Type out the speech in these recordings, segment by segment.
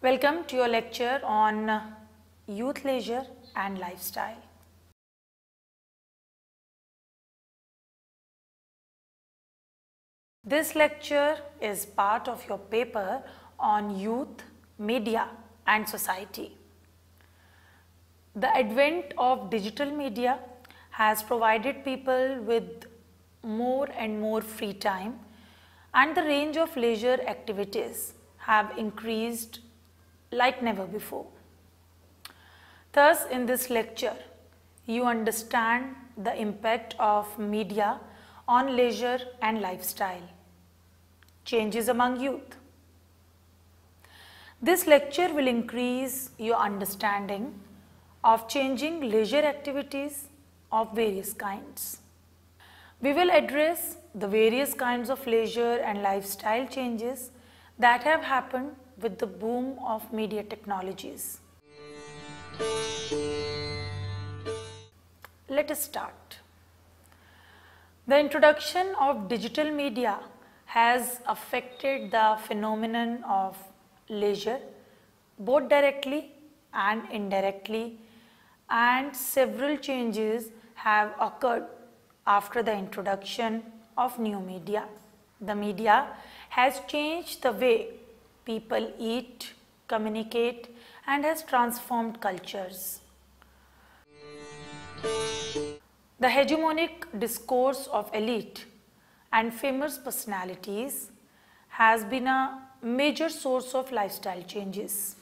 Welcome to your lecture on youth leisure and lifestyle. This lecture is part of your paper on youth, media and society. The advent of digital media has provided people with more and more free time, and the range of leisure activities have increased like never before. Thus, in this lecture, you understand the impact of media on leisure and lifestyle, changes among youth. This lecture will increase your understanding of changing leisure activities of various kinds. We will address the various kinds of leisure and lifestyle changes that have happened with the boom of media technologies. Let us start. The introduction of digital media has affected the phenomenon of leisure both directly and indirectly, and several changes have occurred after the introduction of new media. The media has changed the way people eat, communicate, and has transformed cultures. The hegemonic discourse of elite and famous personalities has been a major source of lifestyle changes.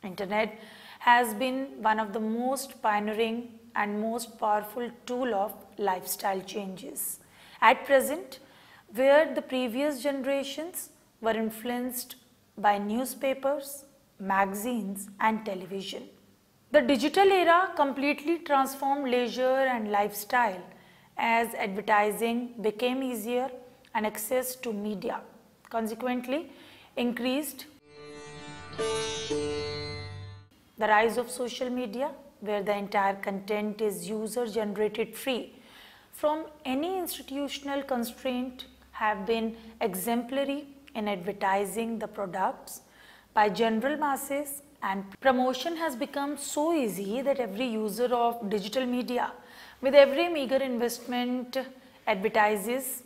Internet has been one of the most pioneering and most powerful tool of lifestyle changes. At present, where the previous generations were influenced by newspapers, magazines and television, the digital era completely transformed leisure and lifestyle as advertising became easier and access to media consequently increased. The rise of social media, where the entire content is user generated free from any institutional constraint, have been exemplary in advertising the products by general masses, and promotion has become so easy that every user of digital media with every meager investment advertises.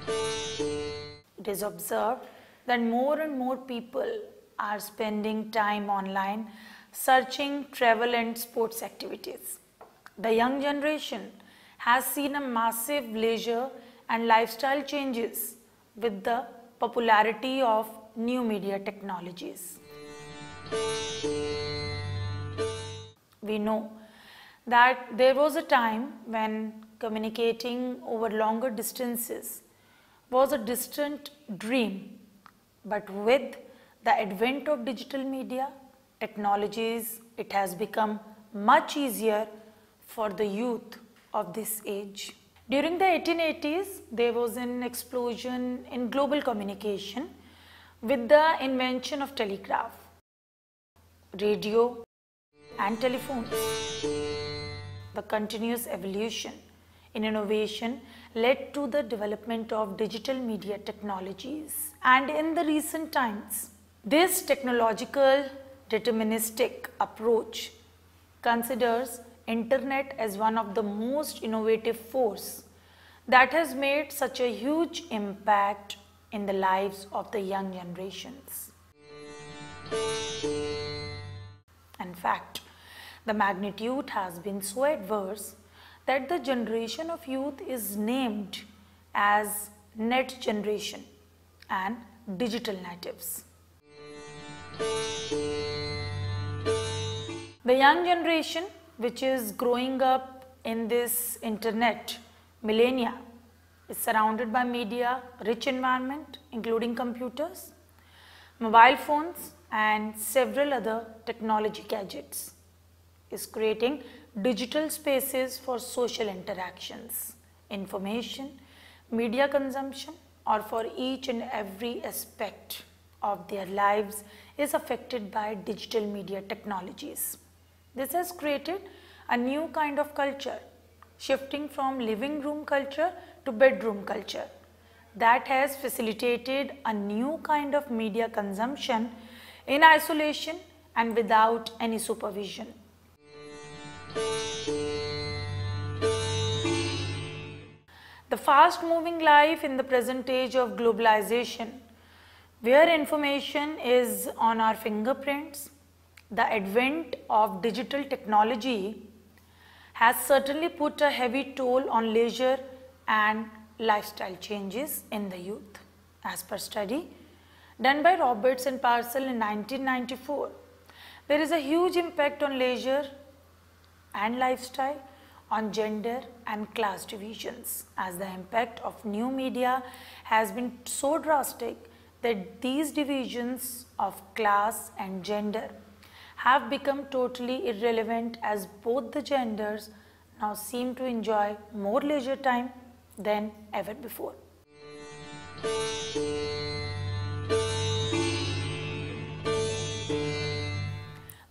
It is observed that more and more people are spending time online searching travel and sports activities. The young generation has seen a massive leisure and lifestyle changes with the popularity of new media technologies. We know that there was a time when communicating over longer distances was a distant dream, but with the advent of digital media technologies, it has become much easier for the youth of this age. During the 1880s, there was an explosion in global communication with the invention of telegraph, radio and telephones. The continuous evolution in innovation led to the development of digital media technologies, and in the recent times, this technological deterministic approach considers internet as one of the most innovative force that has made such a huge impact in the lives of the young generations. In fact, the magnitude has been so adverse that the generation of youth is named as net generation and digital natives. The young generation, which is growing up in this internet millennia, is surrounded by media rich environment including computers, mobile phones and several other technology gadgets, is creating digital spaces for social interactions, information, media consumption, or for each and every aspect of their lives is affected by digital media technologies. This has created a new kind of culture, shifting from living room culture to bedroom culture, that has facilitated a new kind of media consumption in isolation and without any supervision. The fast-moving life in the present age of globalization, where information is on our fingerprints, the advent of digital technology has certainly put a heavy toll on leisure and lifestyle changes in the youth. As per study done by Roberts and Parcel in 1994, there is a huge impact on leisure and lifestyle, on gender and class divisions, as the impact of new media has been so drastic that these divisions of class and gender have become totally irrelevant, as both the genders now seem to enjoy more leisure time than ever before.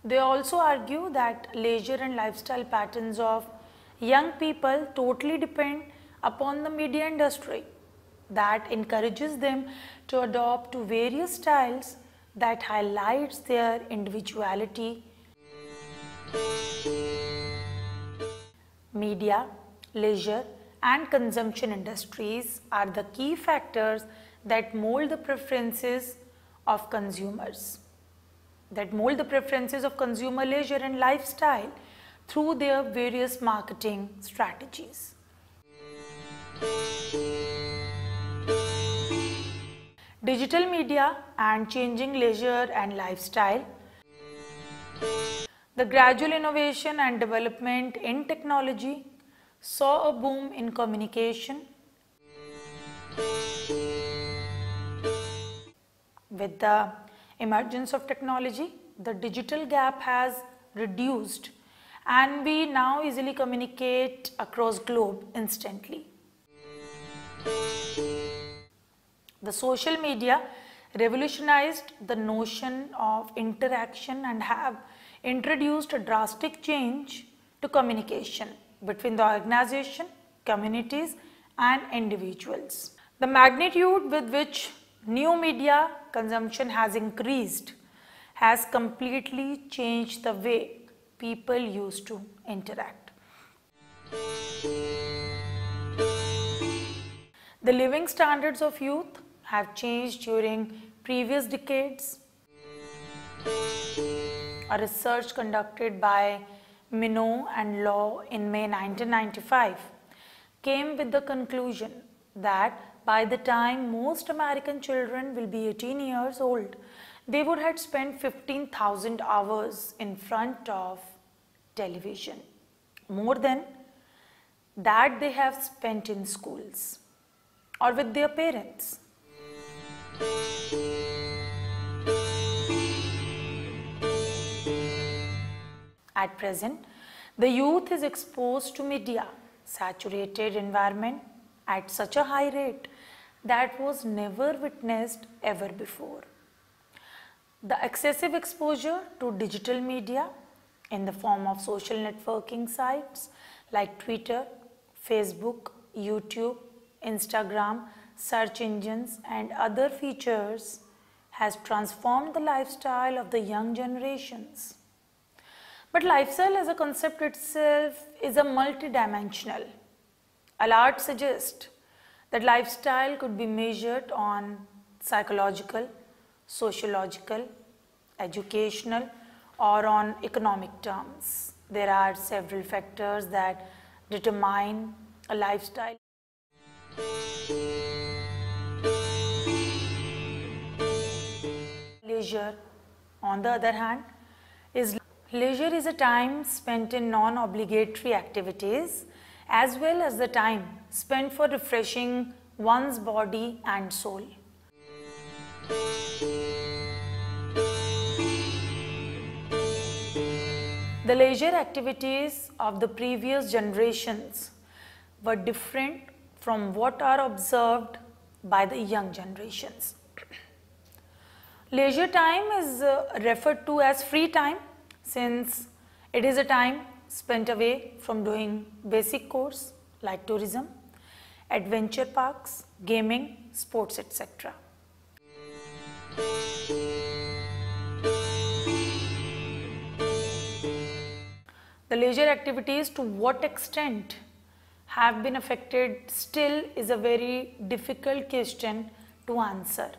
They also argue that leisure and lifestyle patterns of young people totally depend upon the media industry that encourages them to adopt to various styles that highlights their individuality. Media, leisure and consumption industries are the key factors that mold the preferences of consumers, consumer leisure and lifestyle through their various marketing strategies. Digital media and changing leisure and lifestyle. The gradual innovation and development in technology saw a boom in communication. With the emergence of technology, the digital gap has reduced and we now easily communicate across globe instantly. The social media revolutionized the notion of interaction and have introduced a drastic change to communication between the organization, communities and individuals. The magnitude with which new media consumption has increased has completely changed the way people used to interact. The living standards of youth have changed during previous decades. A research conducted by Minot and Law in May 1995 came with the conclusion that by the time most American children will be 18 years old, they would have spent 15,000 hours in front of television, more than that they have spent in schools or with their parents. At present, the youth is exposed to media saturated environment at such a high rate that was never witnessed ever before. The excessive exposure to digital media in the form of social networking sites like Twitter, Facebook, YouTube, Instagram, search engines and other features has transformed the lifestyle of the young generations. But lifestyle as a concept itself is a multidimensional. Allard suggests that lifestyle could be measured on psychological, sociological, educational or on economic terms. There are several factors that determine a lifestyle. Leisure, on the other hand, leisure is a time spent in non-obligatory activities as well as the time spent for refreshing one's body and soul. The leisure activities of the previous generations were different from what are observed by the young generations. Leisure time is referred to as free time, since it is a time spent away from doing basic course like tourism, adventure parks, gaming, sports, etc. The leisure activities, to what extent have been affected, still is a very difficult question to answer.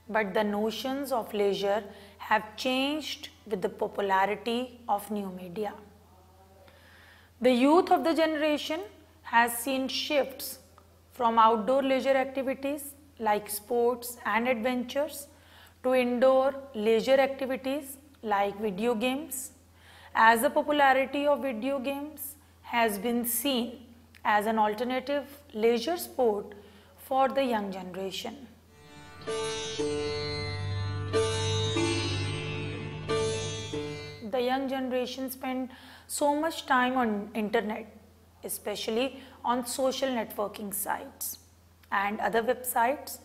But the notions of leisure have changed with the popularity of new media. The youth of the generation has seen shifts from outdoor leisure activities like sports and adventures to indoor leisure activities like video games, as the popularity of video games has been seen as an alternative leisure sport for the young generation. The young generation spend so much time on internet, especially on social networking sites and other websites,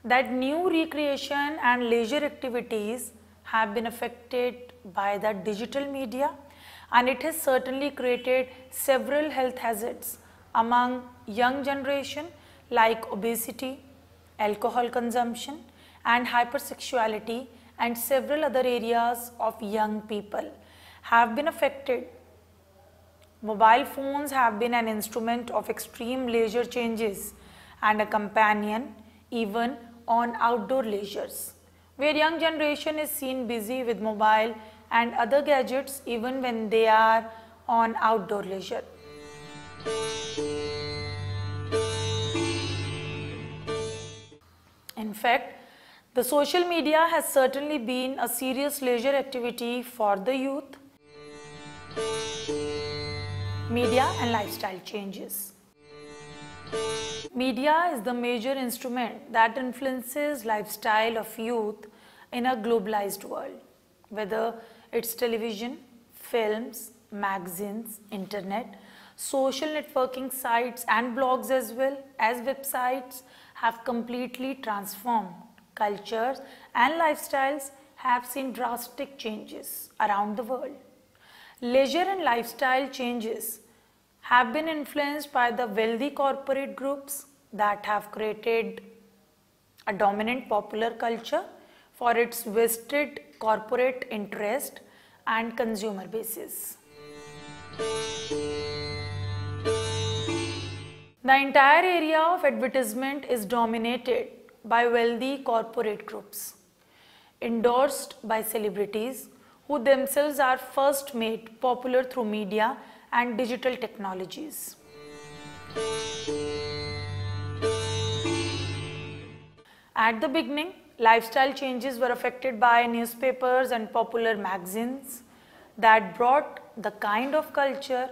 that new recreation and leisure activities have been affected by the digital media, and it has certainly created several health hazards among young generation like obesity, alcohol consumption and hypersexuality, and several other areas of young people have been affected. Mobile phones have been an instrument of extreme leisure changes and a companion even on outdoor leisures, where young generation is seen busy with mobile and other gadgets even when they are on outdoor leisure. In fact, the social media has certainly been a serious leisure activity for the youth. Media and lifestyle changes. Media is the major instrument that influences lifestyle of youth in a globalized world, whether it's television, films, magazines, internet, social networking sites and blogs as well as websites have completely transformed cultures and lifestyles have seen drastic changes around the world. Leisure and lifestyle changes have been influenced by the wealthy corporate groups that have created a dominant popular culture for its vested corporate interest and consumer bases. The entire area of advertisement is dominated by wealthy corporate groups, endorsed by celebrities who themselves are first made popular through media and digital technologies. At the beginning, lifestyle changes were affected by newspapers and popular magazines that brought the kind of culture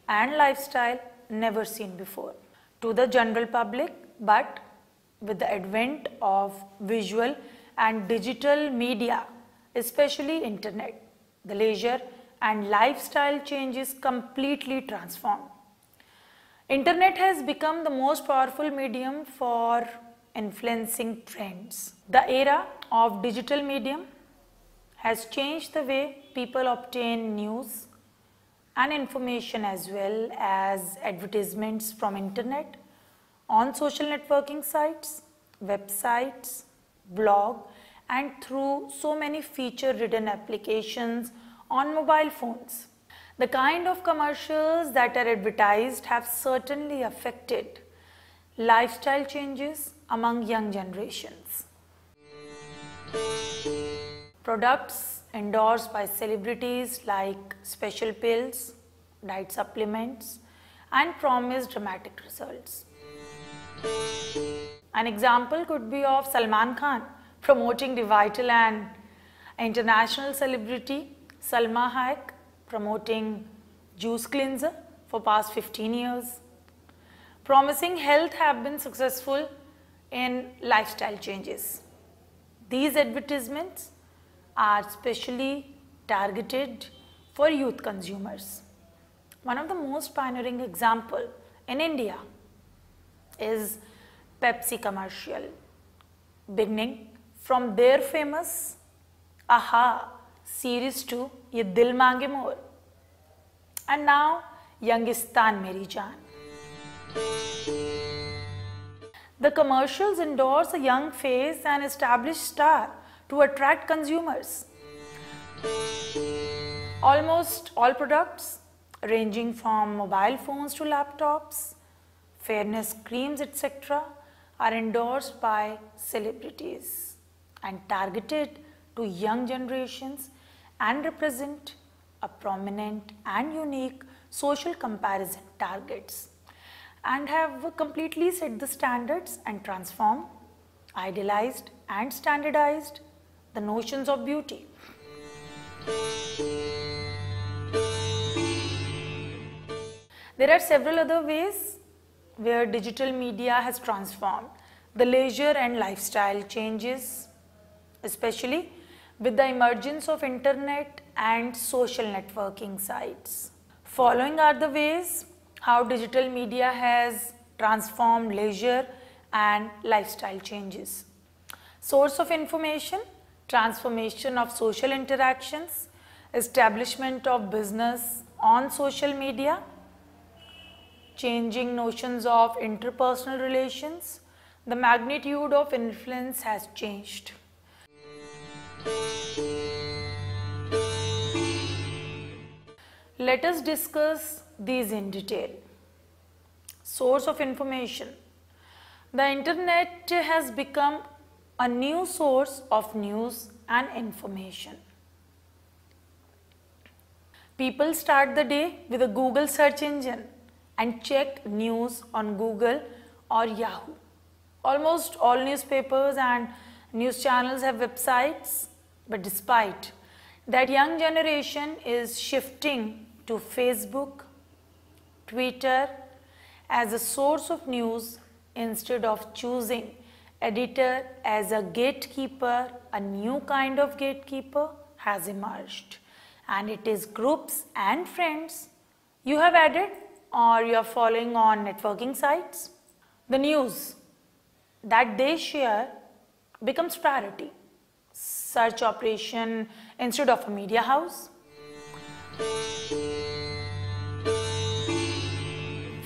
and lifestyle never seen before to the general public, but with the advent of visual and digital media, especially internet, the leisure and lifestyle changes completely transformed. Internet has become the most powerful medium for influencing trends. The era of digital medium has changed the way people obtain news and information as well as advertisements from internet, on social networking sites, websites, blog, and through so many feature-ridden applications on mobile phones. The kind of commercials that are advertised have certainly affected lifestyle changes among young generations. Products endorsed by celebrities like special pills, diet supplements, and promise dramatic results. An example could be of Salman Khan promoting the vital and international celebrity Salma Hayek promoting juice cleanser for past 15 years. Promising health have been successful in lifestyle changes. These advertisements are specially targeted for youth consumers. One of the most pioneering example in India is Pepsi commercial, beginning from their famous Aha series to Ye Dil Mange More, and now Youngistan Meri Jaan. The commercials endorse a young face and established star to attract consumers. Almost all products, ranging from mobile phones to laptops, fairness creams, etc., are endorsed by celebrities and targeted to young generations and represent a prominent and unique social comparison targets, and have completely set the standards and transformed, idealized and standardized the notions of beauty. There are several other ways where digital media has transformed the leisure and lifestyle changes, especially with the emergence of internet and social networking sites. Following are the ways how digital media has transformed leisure and lifestyle changes. Source of information, transformation of social interactions, establishment of business on social media, changing notions of interpersonal relations, the magnitude of influence has changed. Let us discuss these in detail. Source of information. The internet has become a new source of news and information. People start the day with a Google search engine and check news on Google or Yahoo. Almost all newspapers and news channels have websites, but despite that, young generation is shifting to Facebook, Twitter as a source of news instead of choosing editor as a gatekeeper. A new kind of gatekeeper has emerged, and it is groups and friends you have added or you are following on networking sites. The news that they share becomes priority. Search operation instead of a media house.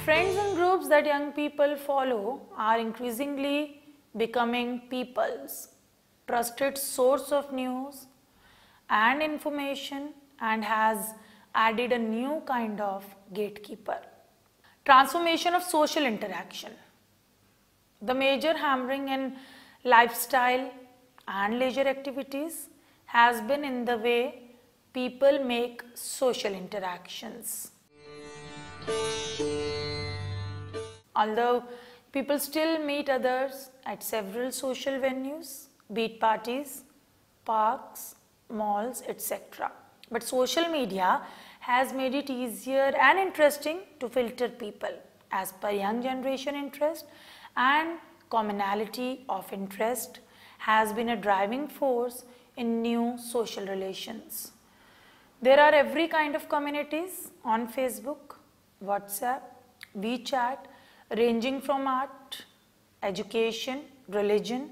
Friends and groups that young people follow are increasingly becoming people's trusted source of news and information, and has added a new kind of gatekeeper. Transformation of social interaction. The major hammering in lifestyle and leisure activities has been in the way people make social interactions. Although people still meet others at several social venues, be it parties, parks, malls, etc. But social media has made it easier and interesting to filter people as per young generation interest, and commonality of interest has been a driving force in new social relations. There are every kind of communities on Facebook, WhatsApp, WeChat, ranging from art, education, religion,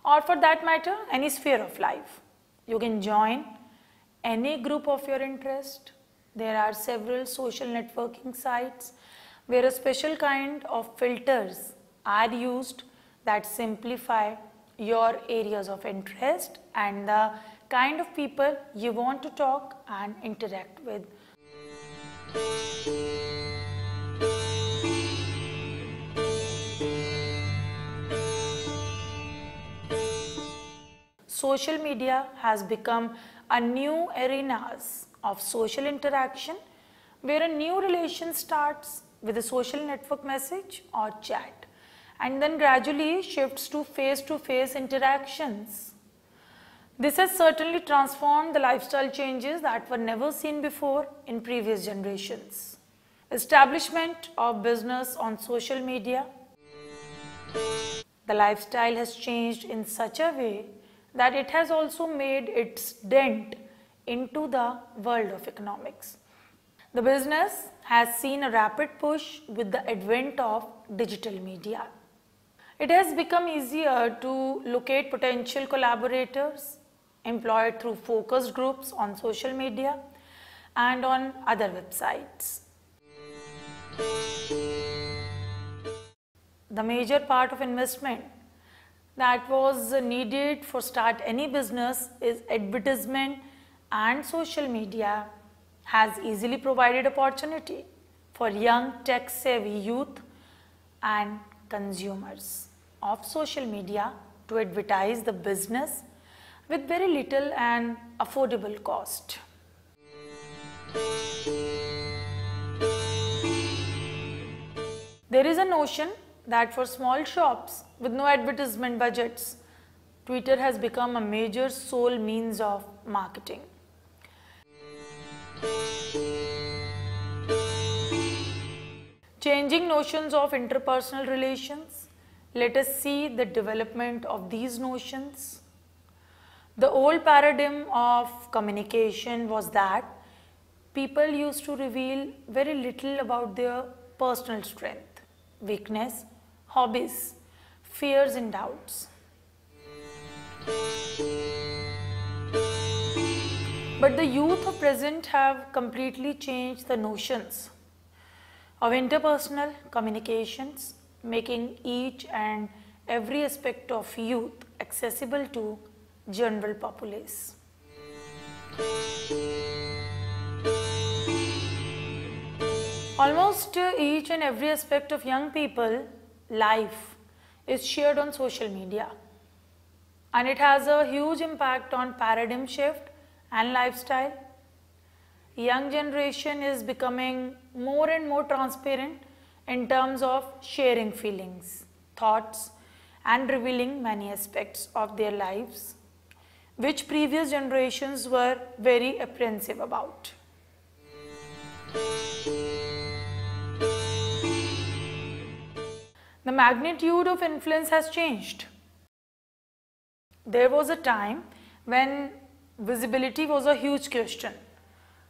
or for that matter any sphere of life. You can join any group of your interest. There are several social networking sites where a special kind of filters are used that simplify your areas of interest and the kind of people you want to talk and interact with. Social media has become a new arenas of social interaction where a new relation starts with a social network message or chat and then gradually shifts to face-to-face interactions. This has certainly transformed the lifestyle changes that were never seen before in previous generations. Establishment of business on social media. The lifestyle has changed in such a way that it has also made its dent into the world of economics. The business has seen a rapid push with the advent of digital media. It has become easier to locate potential collaborators employed through focus groups on social media and on other websites. the major part of investment that was needed for start any business is advertisement, and social media has easily provided opportunity for young tech savvy youth and consumers of social media to advertise the business with very little and affordable cost. There is a notion that for small shops with no advertisement budgets, Twitter has become a major sole means of marketing. Changing notions of interpersonal relations, let us see the development of these notions. The old paradigm of communication was that people used to reveal very little about their personal strength, weakness, hobbies, fears and doubts. But the youth of present have completely changed the notions of interpersonal communications, making each and every aspect of youth accessible to general populace. Almost each and every aspect of young people life is shared on social media, and it has a huge impact on paradigm shift and lifestyle. Young generation is becoming more and more transparent in terms of sharing feelings, thoughts and revealing many aspects of their lives which previous generations were very apprehensive about. The magnitude of influence has changed. There was a time when visibility was a huge question.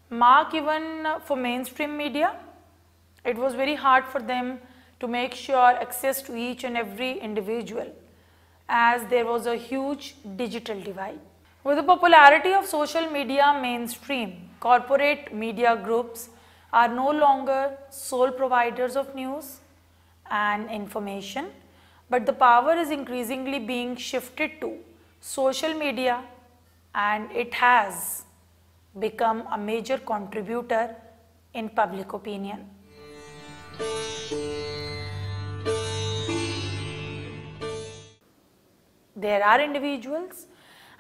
Mark even for mainstream media, it was very hard for them to make sure access to each and every individual, as there was a huge digital divide. With the popularity of social media mainstream, corporate media groups are no longer sole providers of news and information, but the power is increasingly being shifted to social media, and it has become a major contributor in public opinion. There are individuals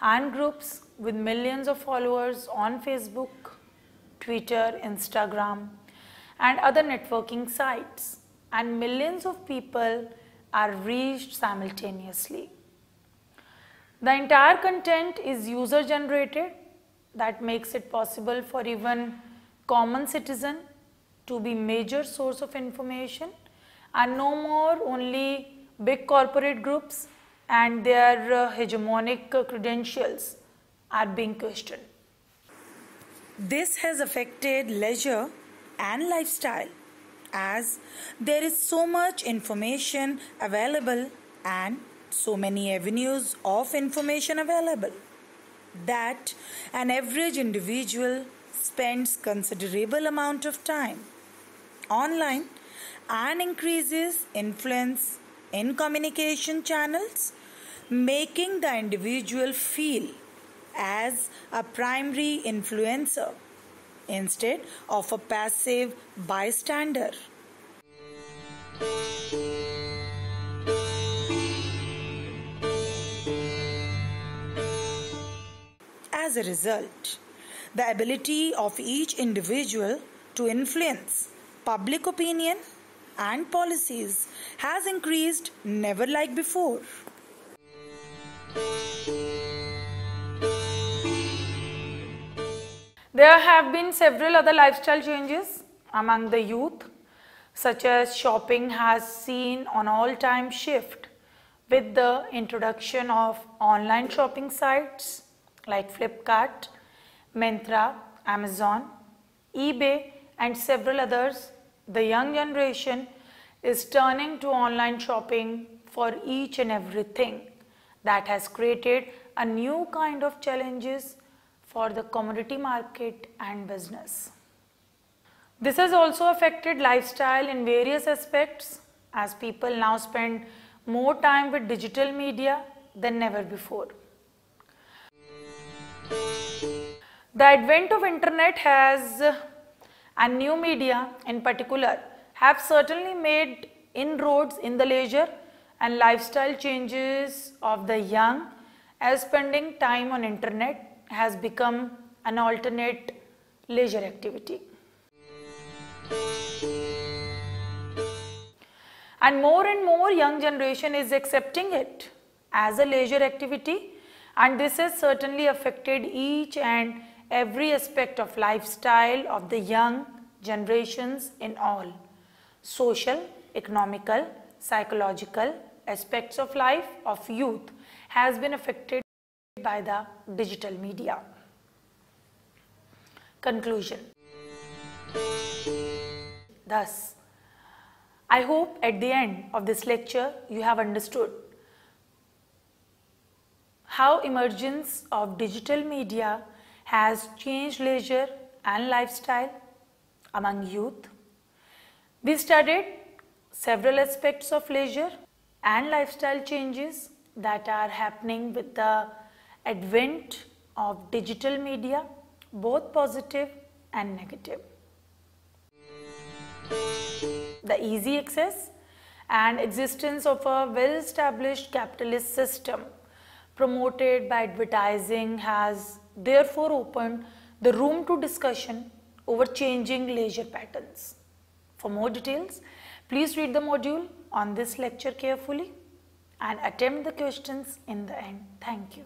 and groups with millions of followers on Facebook, Twitter, Instagram, and other networking sites, and millions of people are reached simultaneously. The entire content is user generated. That makes it possible for even common citizen to be major source of information, and no more only big corporate groups and their hegemonic credentials are being questioned. This has affected leisure and lifestyle, as there is so much information available and so many avenues of information available that an average individual spends considerable amount of time online and increases influence in communication channels, making the individual feel as a primary influencer instead of a passive bystander. As a result, the ability of each individual to influence public opinion and policies has increased never like before. There have been several other lifestyle changes among the youth, such as shopping has seen an all-time shift with the introduction of online shopping sites like Flipkart, Myntra, Amazon, eBay and several others. The young generation is turning to online shopping for each and everything. That has created a new kind of challenges for the commodity market and business. This has also affected lifestyle in various aspects, as people now spend more time with digital media than never before. The advent of internet and new media in particular have certainly made inroads in the leisure and lifestyle changes of the young, as spending time on internet has become an alternate leisure activity. And more young generation is accepting it as a leisure activity, and this has certainly affected each and every aspect of lifestyle of the young generations in all social, economical, psychological aspects of life of youth has been affected by the digital media. Conclusion. Thus, I hope at the end of this lecture you have understood how emergence of digital media has changed leisure and lifestyle among youth. We studied several aspects of leisure and lifestyle changes that are happening with the advent of digital media, both positive and negative. The easy access and existence of a well-established capitalist system promoted by advertising has therefore opened the room to discussion over changing leisure patterns. For more details, please read the module on this lecture carefully and attempt the questions in the end. Thank you.